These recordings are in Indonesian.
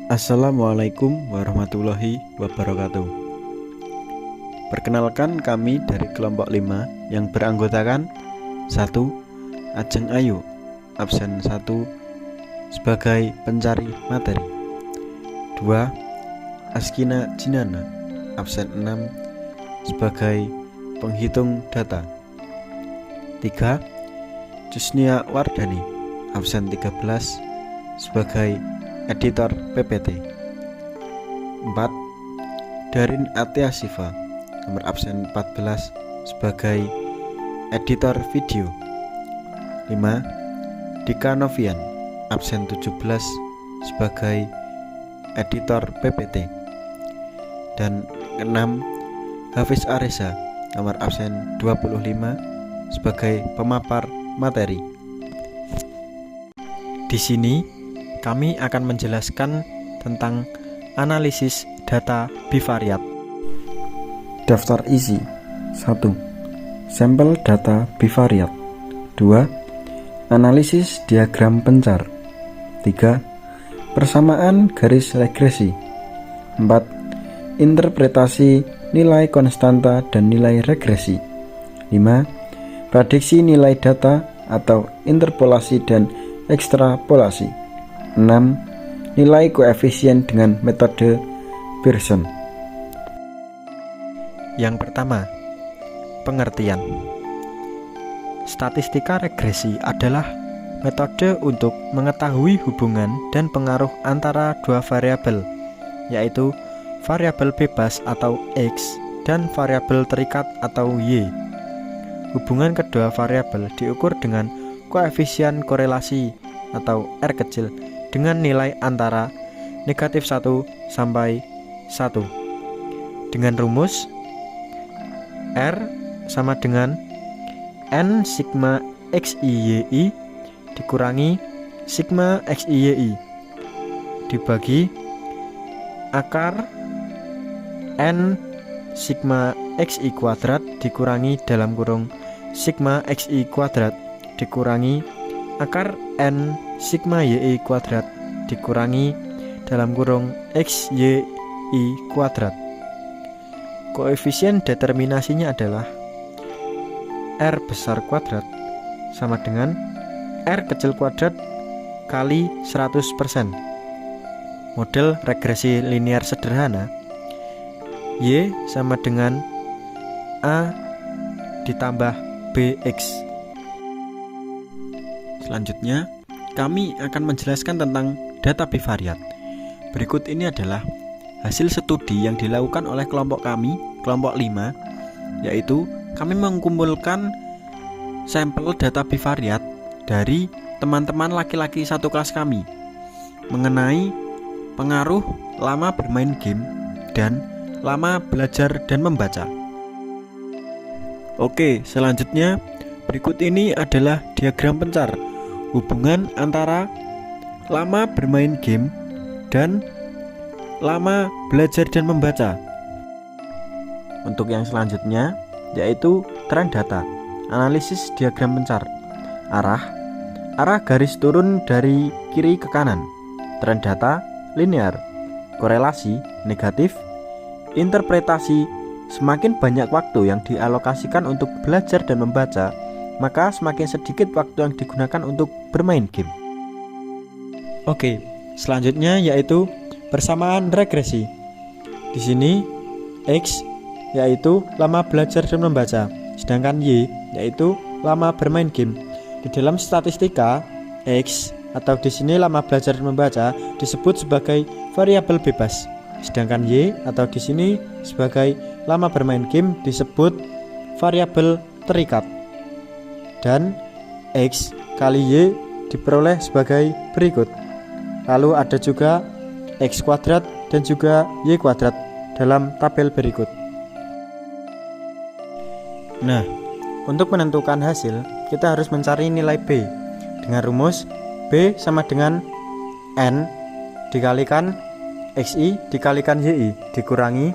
Assalamualaikum warahmatullahi wabarakatuh. Perkenalkan, kami dari kelompok 5 yang beranggotakan 1. Ajeng Ayu, absen 1 sebagai pencari materi. 2. Askina Jinana, absen 6 sebagai penghitung data. 3. Jusnia Wardani, absen 13 sebagai editor PPT. 4. Darin Atia Siva, nomor absen 14 sebagai editor video. 5. Dika Novian, absen 17 sebagai editor PPT. Dan 6. Hafiz Areza, nomor absen 25 sebagai pemapar materi. Di sini kami akan menjelaskan tentang analisis data bivariat. Daftar isi 1. Sampel data bivariat. 2. Analisis diagram pencar. 3. Persamaan garis regresi. 4. Interpretasi nilai konstanta dan nilai regresi. 5. Prediksi nilai data atau interpolasi dan ekstrapolasi. 6. Nilai koefisien dengan metode Pearson. Yang pertama, pengertian. Statistika regresi adalah metode untuk mengetahui hubungan dan pengaruh antara dua variabel, yaitu variabel bebas atau X dan variabel terikat atau Y. Hubungan kedua variabel diukur dengan koefisien korelasi atau R kecil dengan nilai antara -1 sampai 1. Dengan rumus R sama dengan N sigma XIYI dikurangi sigma XIYI dibagi akar N sigma XI kuadrat dikurangi dalam kurung sigma XI kuadrat dikurangi akar N sigma YI kuadrat dikurangi dalam kurung XYI kuadrat. Koefisien determinasinya adalah R besar kuadrat sama dengan R kecil kuadrat kali 100%. Model regresi linear sederhana, Y sama dengan A ditambah BX. Selanjutnya, kami akan menjelaskan tentang data bivariat. Berikut ini adalah hasil studi yang dilakukan oleh kelompok kami, kelompok 5, yaitu kami mengumpulkan sampel data bivariat dari teman-teman laki-laki satu kelas kami mengenai pengaruh lama bermain game dan lama belajar dan membaca. Oke, selanjutnya berikut ini adalah diagram pencar hubungan antara lama bermain game dan lama belajar dan membaca. Untuk yang selanjutnya yaitu tren data, analisis diagram pencar. Arah garis turun dari kiri ke kanan. Tren data linear. Korelasi negatif. Interpretasi, semakin banyak waktu yang dialokasikan untuk belajar dan membaca, maka semakin sedikit waktu yang digunakan untuk bermain game. Oke, selanjutnya yaitu persamaan regresi. Di sini X yaitu lama belajar dan membaca, sedangkan Y yaitu lama bermain game. Di dalam statistika, X atau di sini lama belajar dan membaca disebut sebagai variabel bebas, sedangkan Y atau di sini sebagai lama bermain game disebut variabel terikat. Dan X kali Y diperoleh sebagai berikut. Lalu ada juga X kuadrat dan juga Y kuadrat dalam tabel berikut. Nah, untuk menentukan hasil, kita harus mencari nilai B dengan rumus B sama dengan N dikalikan XI dikalikan YI dikurangi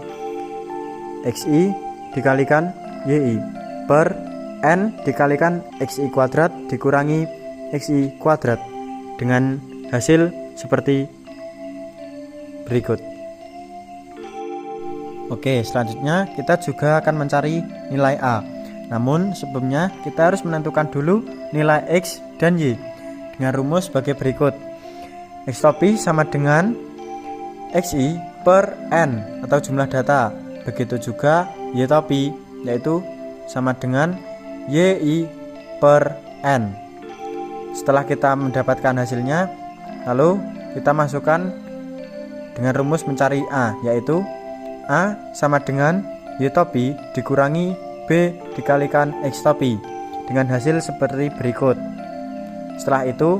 XI dikalikan YI per N dikalikan XI kuadrat dikurangi XI kuadrat dengan hasil seperti berikut. Oke, selanjutnya kita juga akan mencari nilai A. Namun sebelumnya kita harus menentukan dulu nilai X dan Y dengan rumus sebagai berikut. X top Y sama dengan XI per N atau jumlah data. Begitu juga Y top Y, yaitu sama dengan YI per N. Setelah kita mendapatkan hasilnya, lalu kita masukkan dengan rumus mencari A, yaitu A sama dengan Y top Y dikurangi B dikalikan X top Y dengan hasil seperti berikut. Setelah itu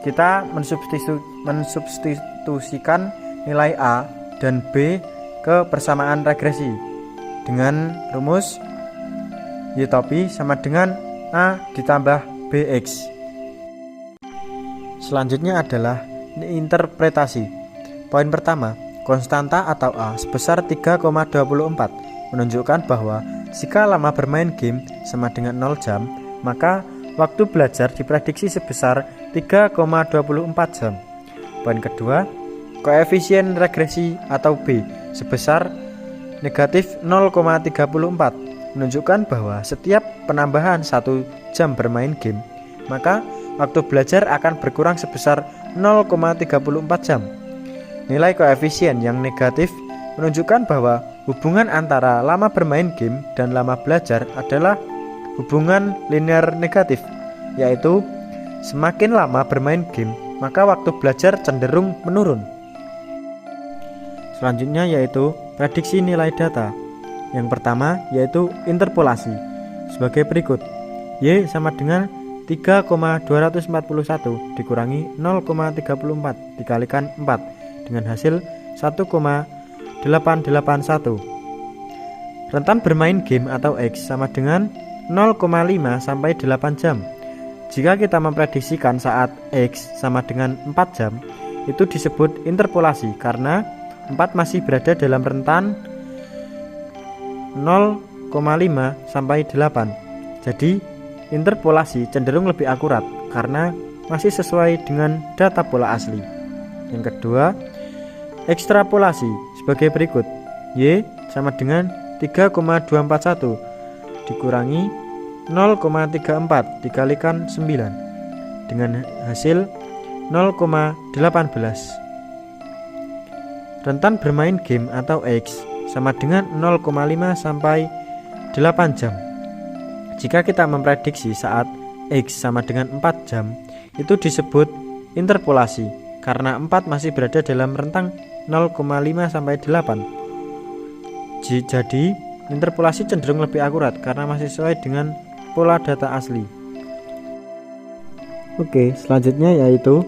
kita mensubstitusikan nilai A dan B ke persamaan regresi dengan rumus Y top Y sama dengan A ditambah BX. Selanjutnya adalah interpretasi. Poin pertama, konstanta atau A sebesar 3,24 menunjukkan bahwa jika lama bermain game sama dengan 0 jam, maka waktu belajar diprediksi sebesar 3,24 jam. Poin kedua, koefisien regresi atau B sebesar negatif 0,34 menunjukkan bahwa setiap penambahan 1 jam bermain game, maka waktu belajar akan berkurang sebesar 0,34 jam. Nilai koefisien yang negatif menunjukkan bahwa hubungan antara lama bermain game dan lama belajar adalah hubungan linear negatif, yaitu semakin lama bermain game, maka waktu belajar cenderung menurun. Selanjutnya yaitu prediksi nilai data. Yang pertama yaitu interpolasi sebagai berikut. Y sama dengan 3,241 dikurangi 0,34 dikalikan 4 dengan hasil 1,881. Rentan bermain game atau X sama dengan 0,5 sampai 8 jam. Jika kita memprediksikan saat X sama dengan 4 jam, itu disebut interpolasi karena 4 masih berada dalam rentan 0,5 sampai 8. Jadi interpolasi cenderung lebih akurat karena masih sesuai dengan data pola asli. Yang kedua, ekstrapolasi sebagai berikut. Y sama dengan 3,241 dikurangi 0,34 dikalikan 9 dengan hasil 0,18. Rentan bermain game atau X sama dengan 0,5 sampai 8 jam. Jika kita memprediksi saat X sama dengan 4 jam, itu disebut interpolasi karena 4 masih berada dalam rentang 0,5 sampai 8. Jadi interpolasi cenderung lebih akurat karena masih sesuai dengan pola data asli. Oke, selanjutnya yaitu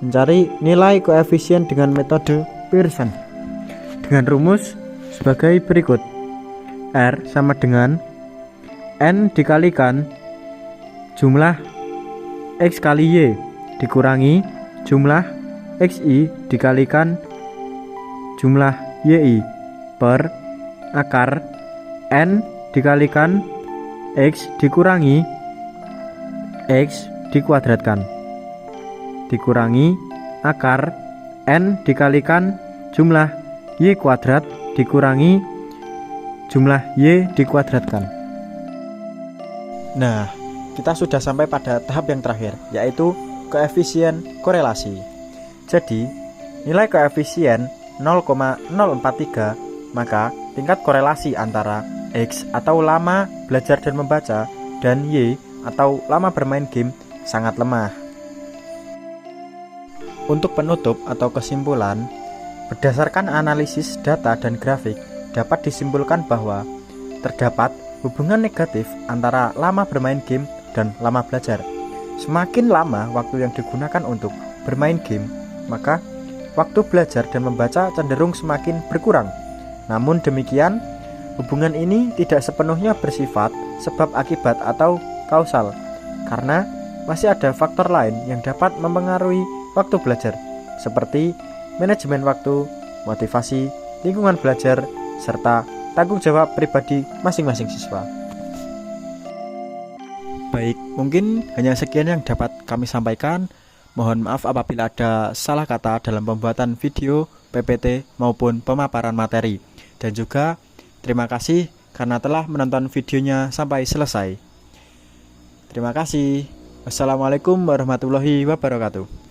mencari nilai koefisien dengan metode Pearson dengan rumus sebagai berikut. R sama dengan N dikalikan jumlah X kali Y dikurangi jumlah XI dikalikan jumlah YI per akar N dikalikan X dikurangi X dikuadratkan dikurangi akar N dikalikan jumlah Y kuadrat dikurangi jumlah Y dikuadratkan. Nah, kita sudah sampai pada tahap yang terakhir, yaitu koefisien korelasi. Jadi, nilai koefisien 0,043, maka tingkat korelasi antara X atau lama belajar dan membaca dan Y atau lama bermain game sangat lemah. Untuk penutup atau kesimpulan, berdasarkan analisis data dan grafik, dapat disimpulkan bahwa terdapat hubungan negatif antara lama bermain game dan lama belajar. Semakin lama waktu yang digunakan untuk bermain game, maka waktu belajar dan membaca cenderung semakin berkurang. Namun demikian, hubungan ini tidak sepenuhnya bersifat sebab akibat atau kausal, karena masih ada faktor lain yang dapat mempengaruhi waktu belajar, seperti manajemen waktu, motivasi, lingkungan belajar, serta tanggung jawab pribadi masing-masing siswa. Baik, mungkin hanya sekian yang dapat kami sampaikan. Mohon maaf apabila ada salah kata dalam pembuatan video PPT maupun pemaparan materi. Dan juga terima kasih karena telah menonton videonya sampai selesai. Terima kasih. Wassalamualaikum warahmatullahi wabarakatuh.